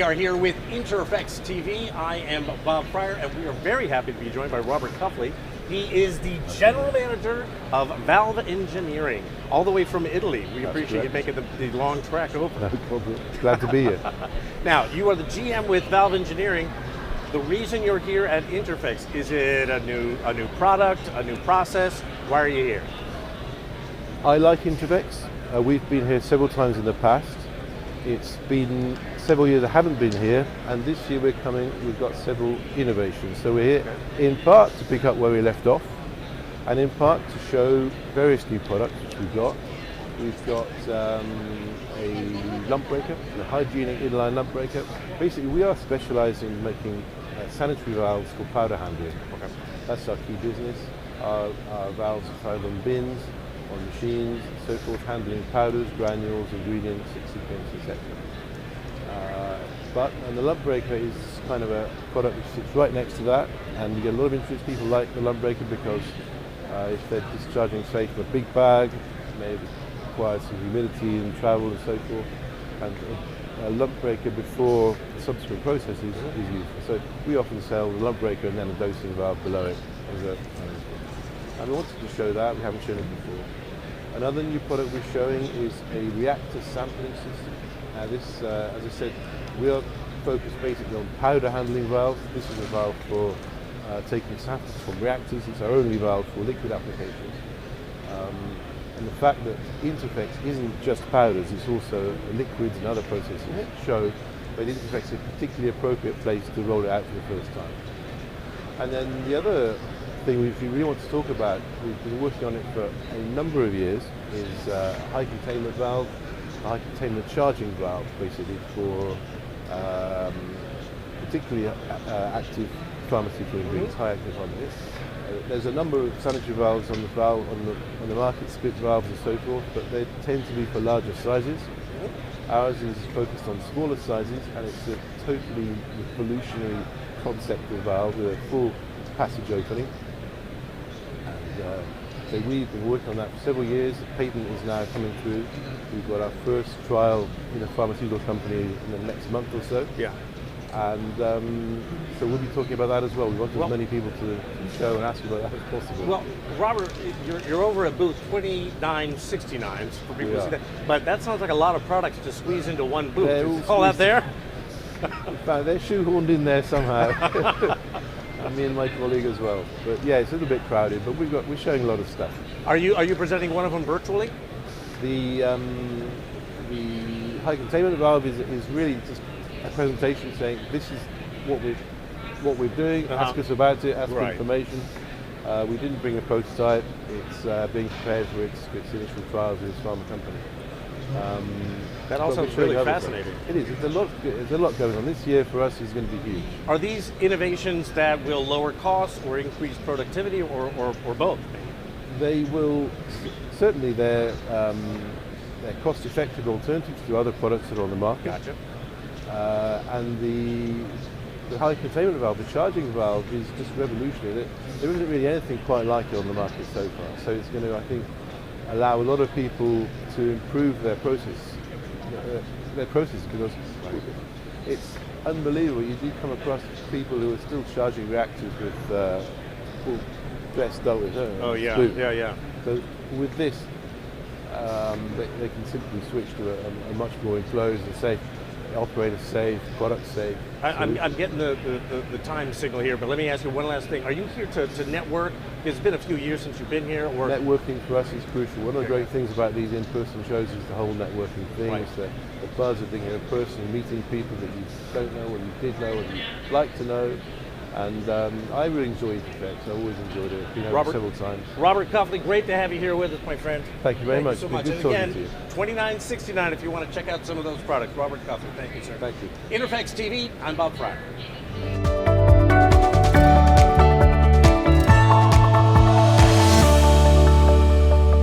are here with INTERPHEX TV. I am Bob Fryer, and we are very happy to be joined by Robert Cuffley. He is the General Manager of Valve Engineering, all the way from Italy. We appreciate you making the long trek over. No problem. Glad to be here. Now, you are the GM with Valve Engineering. The reason you're here at INTERPHEX, is it a new product, a new process? Why are you here? I like INTERPHEX. We've been here several times in the past. It's been several years I haven't been here, and this year we've got several innovations. So we're here in part to pick up where we left off, and in part to show various new products which we've got. We've got a lump breaker, a hygienic inline lump breaker. Basically, we are specialised in making sanitary valves for powder handling. Okay. That's our key business. Our valves are found on bins, on machines, so forth, handling powders, granules, ingredients, excipients, etc. And the lump breaker is kind of a product which sits right next to that, and you get a lot of interest. People like the lump breaker because if they're discharging, say, from a big bag, maybe requires some humidity and travel and so forth, and a lump breaker before the subsequent process is useful. So we often sell the lump breaker and then a dosing valve below it as a and we wanted to show that. We haven't shown it before. Another new product we're showing is a reactor sampling system. Now this, as I said, we are focused basically on powder handling valves. This is a valve for taking samples from reactors. It's our only valve for liquid applications. And the fact that INTERPHEX isn't just powders, it's also liquids and other processes show that INTERPHEX is a particularly appropriate place to roll it out for the first time. And then the other thing we really want to talk about, we've been working on it for a number of years, is a high containment valve, a high containment charging valve, basically for particularly active pharmaceutical ingredients, high active ingredients. There's a number of sanitary valves on the market, split valves and so forth, but they tend to be for larger sizes. Ours is focused on smaller sizes, and it's a totally revolutionary concept of valve with a full passage opening. And so we've been working on that for several years. The patent is now coming through. We've got our first trial in a pharmaceutical company in the next month or so. Yeah. And so we'll be talking about that as well. We want as many people to show and ask about that as possible. Well, Robert, you're over at booth 2969 for people to see that. But that sounds like a lot of products to squeeze into one booth. Is all that there? In fact, they're shoehorned in there somehow. And me and my colleague as well. But yeah, it's a little bit crowded, but we're showing a lot of stuff. Are you presenting one of them virtually? The high containment valve is really just a presentation saying this is what we're doing. Ask us about it. Ask for information. We didn't bring a prototype. It's being prepared for its initial trials with its pharma company. That all sounds really fascinating. It is. There's a lot going on. This year for us is going to be huge. Are these innovations that will lower costs or increase productivity, or both? They will certainly. They're cost-effective alternatives to other products that are on the market. Gotcha. And the high containment valve, the charging valve, is just revolutionary. There isn't really anything quite like it on the market so far. So it's going to, I think, allow a lot of people to improve their process because it's unbelievable. You do come across people who are still charging reactors with full dressed out with her. Oh yeah, yeah. So with this, they can simply switch to a much more enclosed and safe, operator safe, product safe. I'm getting the time signal here, but let me ask you one last thing. Are you here to network? It's been a few years since you've been here. Or networking for us is crucial. One of the great things about these in-person shows is the whole networking thing. It's the buzz of being in person, meeting people that you don't know or you did know or you like to know. And I really enjoy INTERPHEX. I always enjoyed it. Been over several times. Robert Cuffley, great to have you here with us, my friend. Thank you very much. Thank you so much. Good talking to you. 2969 if you want to check out some of those products. Robert Cuffley, thank you, sir. Thank you. INTERPHEX TV, I'm Bob Fryer.